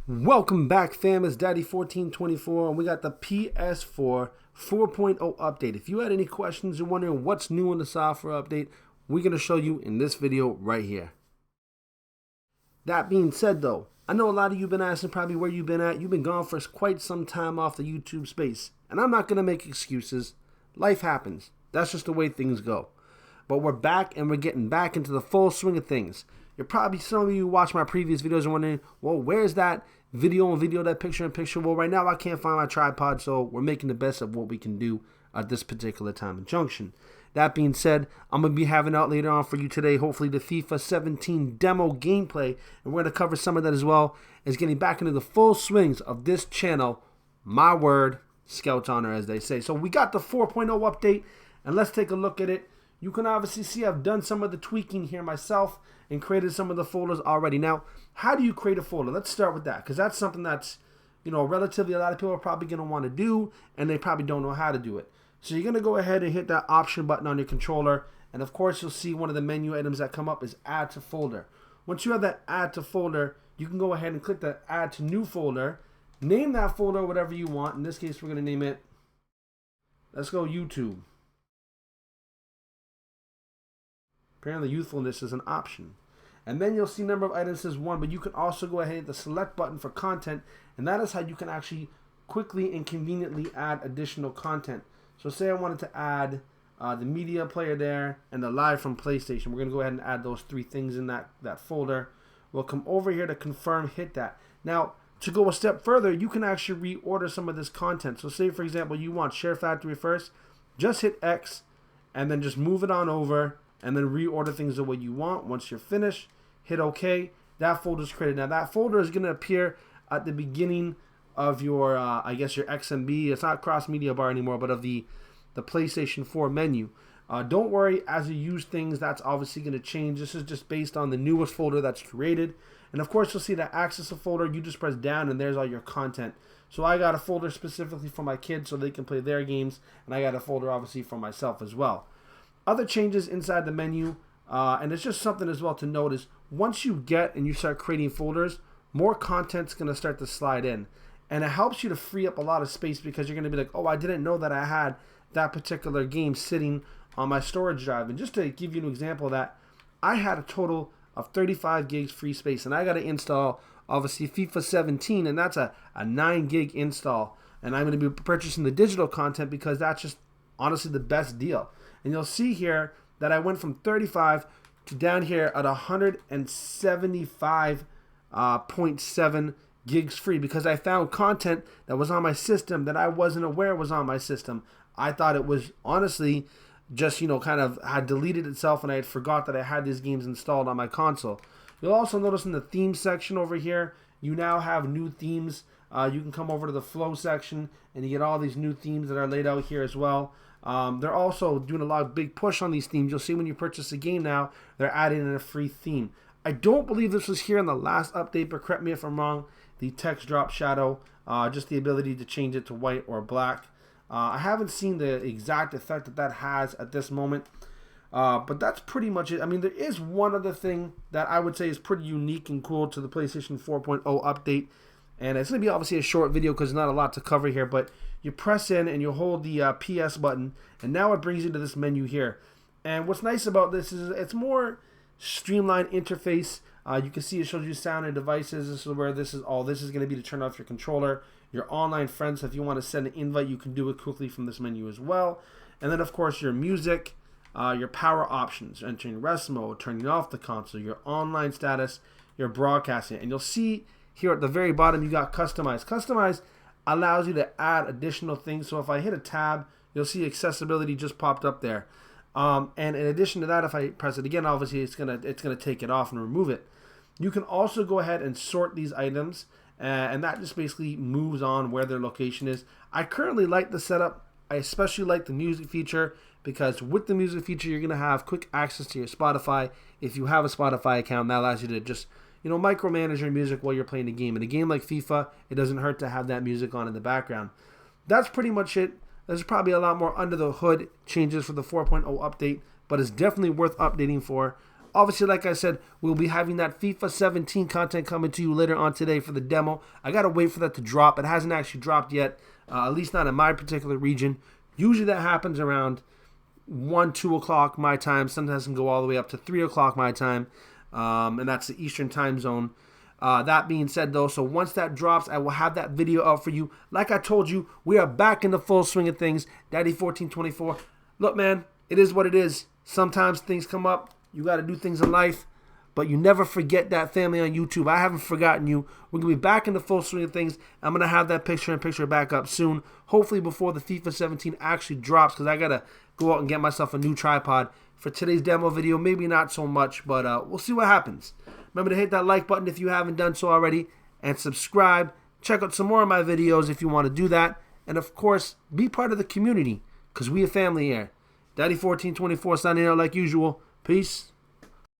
Welcome back, fam. It's Daddy1424, and we got the PS4 4.0 update. If you had any questions, you're wondering what's new in the software update, we're going to show you in this video right here. That being said, though, I know a lot of you have been asking probably where you've been at. You've been gone for quite some time off the YouTube space, and I'm not going to make excuses. Life happens. That's just the way things go. But we're back, and we're getting back into the full swing of things. You're probably, some of you watch my previous videos and wondering, well, where's that video, that picture-in-picture? Well, right now I can't find my tripod, so we're making the best of what we can do at this particular time and junction. That being said, I'm going to be having out later on for you today, hopefully, the FIFA 17 demo gameplay, and we're going to cover some of that as well as getting back into the full swings of this channel. My word, Scout's honor, as they say. So we got the 4.0 update, and let's take a look at it. You can obviously see I've done some of the tweaking here myself and created some of the folders already. Now, how do you create a folder? Let's start with that, because that's something that's, relatively a lot of people are probably going to want to do, and they probably don't know how to do it. So you're going to go ahead and hit that option button on your controller, and of course you'll see one of the menu items that come up is add to folder. Once you have that add to folder, you can go ahead and click that add to new folder. Name that folder whatever you want. In this case, we're going to name it, let's go YouTube. Apparently youthfulness is an option. And then you'll see number of items as 1, but you can also go ahead and hit the select button for content, and that is how you can actually quickly and conveniently add additional content. So say I wanted to add the media player there and the live from PlayStation. We're going to go ahead and add those 3 things in that folder. We'll come over here to confirm, hit that. Now, to go a step further, you can actually reorder some of this content. So say, for example, you want Share Factory first, just hit X, and then just move it on over, and then reorder things the way you want. Once you're finished, hit OK. That folder is created. Now that folder is going to appear at the beginning of your, I guess your XMB. It's not cross media bar anymore, but of the PlayStation 4 menu. Don't worry, as you use things, that's obviously going to change. This is just based on the newest folder that's created. And of course, you'll see that access a folder. You just press down, and there's all your content. So I got a folder specifically for my kids so they can play their games, and I got a folder obviously for myself as well. Other changes inside the menu, and it's just something as well to notice. Once you get and you start creating folders, more content's going to start to slide in. And it helps you to free up a lot of space because you're going to be like, oh, I didn't know that I had that particular game sitting on my storage drive. And just to give you an example of that, I had a total of 35 gigs free space. And I got to install, obviously, FIFA 17, and that's a 9 gig install. And I'm going to be purchasing the digital content because that's just honestly the best deal. And you'll see here that I went from 35 to down here at 175.7 gigs free because I found content that was on my system that I wasn't aware was on my system. I thought it was honestly just, kind of had deleted itself, and I had forgot that I had these games installed on my console. You'll also notice in the theme section over here, you now have new themes. You can come over to the flow section and you get all these new themes that are laid out here as well. They're also doing a lot of big push on these themes. You'll see when you purchase a game now, they're adding in a free theme. I don't believe this was here in the last update, but correct me if I'm wrong. The text drop shadow, just the ability to change it to white or black. I haven't seen the exact effect that has at this moment, but that's pretty much it. I mean, there is one other thing that I would say is pretty unique and cool to the PlayStation 4.0 update, and it's going to be obviously a short video because there's not a lot to cover here, but you press in and you hold the PS button, and now it brings you to this menu here. And what's nice about this is it's more streamlined interface. You can see it shows you sound and devices. This is where this is going to be to turn off your controller, your online friends. So if you want to send an invite, you can do it quickly from this menu as well. And then of course your music, your power options, entering rest mode, turning off the console, your online status, your broadcasting. And you'll see here at the very bottom you got customize. Customize allows you to add additional things. So if I hit a tab, you'll see accessibility just popped up there. And in addition to that, if I press it again, obviously it's gonna take it off and remove it. You can also go ahead and sort these items, and that just basically moves on where their location is. I currently like the setup. I especially like the music feature because with the music feature, you're gonna have quick access to your Spotify. If you have a Spotify account, that allows you to just micromanage your music while you're playing a game. In a game like FIFA, it doesn't hurt to have that music on in the background. That's pretty much it. There's probably a lot more under the hood changes for the 4.0 update, but it's definitely worth updating for. Obviously, like I said, we'll be having that FIFA 17 content coming to you later on today for the demo. I got to wait for that to drop. It hasn't actually dropped yet, at least not in my particular region. Usually that happens around 1, 2 o'clock my time. Sometimes it can go all the way up to 3 o'clock my time, and that's the Eastern time zone. That being said, though, so once that drops, I will have that video out for you. Like I told you, we are back in the full swing of things. Daddy1424. Look, man, it is what it is. Sometimes things come up. You got to do things in life, but you never forget that family on YouTube. I haven't forgotten you. We're going to be back in the full swing of things. I'm going to have that picture back up soon, hopefully before the FIFA 17 actually drops, because I got to go out and get myself a new tripod for today's demo video. Maybe not so much, but we'll see what happens. Remember to hit that like button if you haven't done so already, and subscribe. Check out some more of my videos if you want to do that. And, of course, be part of the community, because we a family here. Daddy1424 signing out like usual. Peace.